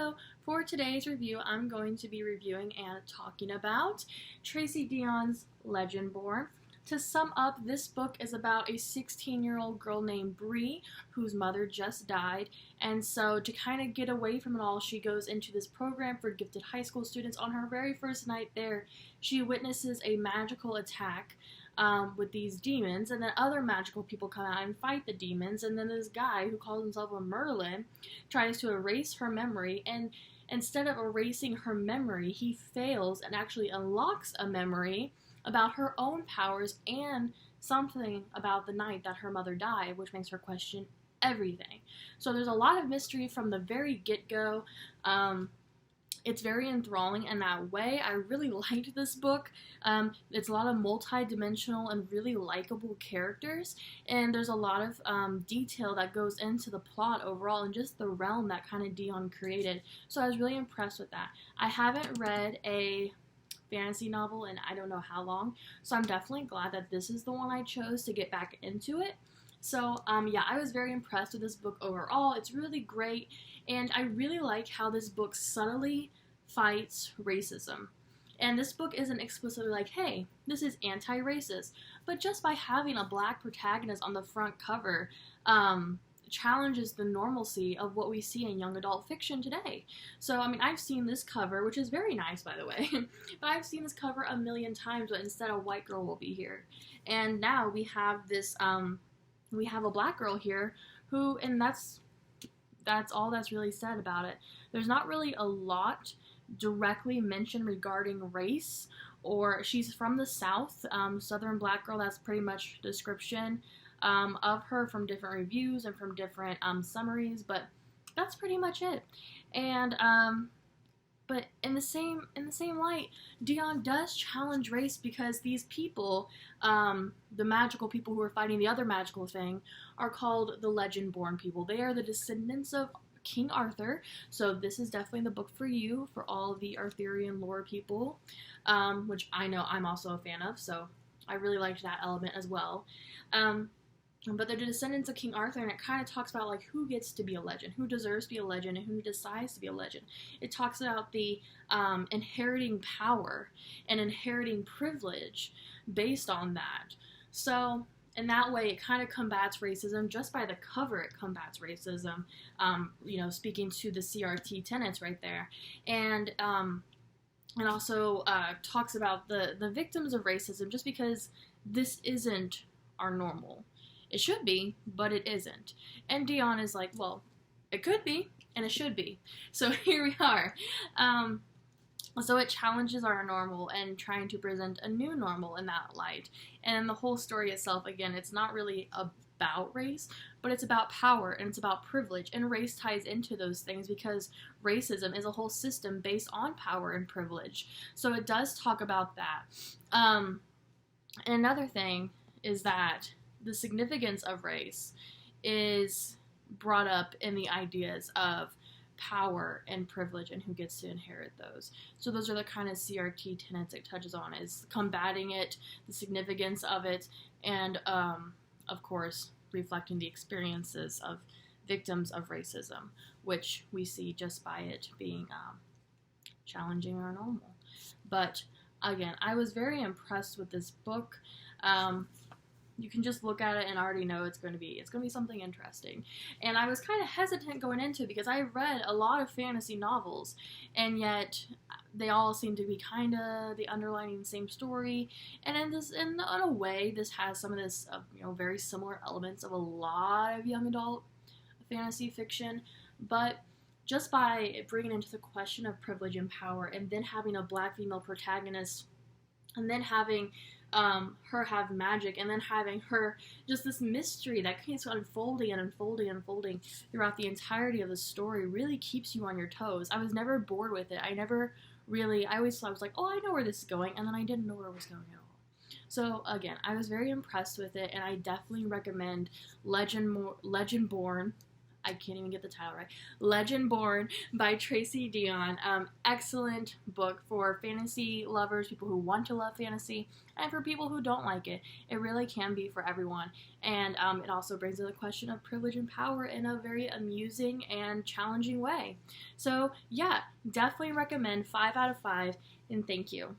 So for today's review, I'm going to be reviewing and talking about Tracy Deonn's Legendborn. To sum up, this book is about a 16-year-old girl named Bree whose mother just died, and so to kind of get away from it all, she goes into this program for gifted high school students. On her very first night there, she witnesses a magical attack with these demons, and then other magical people come out and fight the demons, and then this guy who calls himself a Merlin tries to erase her memory, and instead of erasing her memory, he fails and actually unlocks a memory about her own powers and something about the night that her mother died, which makes her question everything. So there's a lot of mystery from the very get-go. It's very enthralling in that way. I really liked this book. It's a lot of multi-dimensional and really likable characters, and there's a lot of detail that goes into the plot overall and just the realm that kind of Deonn created. So I was really impressed with that. I haven't read a fantasy novel in I don't know how long, so I'm definitely glad that this is the one I chose to get back into it. So yeah, I was very impressed with this book overall. It's really great, and I really like how this book subtly fights racism. And this book isn't explicitly like, hey, this is anti-racist, but just by having a black protagonist on the front cover, challenges the normalcy of what we see in young adult fiction today. So, I mean, I've seen this cover, which is very nice, by the way, but I've seen this cover a million times, but instead a white girl will be here. And now we have this, we have a black girl here who, and that's all that's really said about it. There's not really a lot directly mentioned regarding race, or she's from the South, Southern black girl, that's pretty much the description of her from different reviews and from different summaries, but that's pretty much it. And but in the same light, Deonn does challenge race, because these people, the magical people who are fighting the other magical thing, are called the Legendborn people. They are the descendants of King Arthur, so this is definitely the book for you, for all the Arthurian lore people, which I know I'm also a fan of, so I really liked that element as well. But they're the descendants of King Arthur, and it kind of talks about like who gets to be a legend, who deserves to be a legend, and who decides to be a legend. It talks about the inheriting power and inheriting privilege based on that. So in that way, it kind of combats racism. Just by the cover, it combats racism, you know, speaking to the CRT tenets right there. And also talks about the victims of racism, just because this isn't our normal. It should be, but it isn't. And Deonn is like, well, it could be, and it should be. So here we are. So it challenges our normal and trying to present a new normal in that light. And the whole story itself, again, it's not really about race, but it's about power, and it's about privilege. And race ties into those things, because racism is a whole system based on power and privilege. So it does talk about that. And another thing is that the significance of race is brought up in the ideas of power and privilege and who gets to inherit those. So those are the kind of CRT tenets it touches on, is combating it, the significance of it, and of course reflecting the experiences of victims of racism, which we see just by it being challenging our normal. But again, I was very impressed with this book. You can just look at it and already know it's going to be something interesting. And I was kind of hesitant going into it, because I read a lot of fantasy novels, and yet they all seem to be kind of the underlining same story. And in a way, this has some of this, you know, very similar elements of a lot of young adult fantasy fiction. But just by bringing into the question of privilege and power, and then having a black female protagonist, and then having her have magic, and then having her just this mystery that keeps unfolding and unfolding and unfolding throughout the entirety of the story, really keeps you on your toes. I was never bored with it. I always thought, I was like, oh, I know where this is going, and then I didn't know where it was going at all. So again, I was very impressed with it, and I definitely recommend Legendborn. I can't even get the title right. Legendborn by Tracy Deonn. Excellent book for fantasy lovers, people who want to love fantasy, and for people who don't like it. It really can be for everyone. And it also brings in the question of privilege and power in a very amusing and challenging way. So yeah, definitely recommend 5 out of 5, and thank you.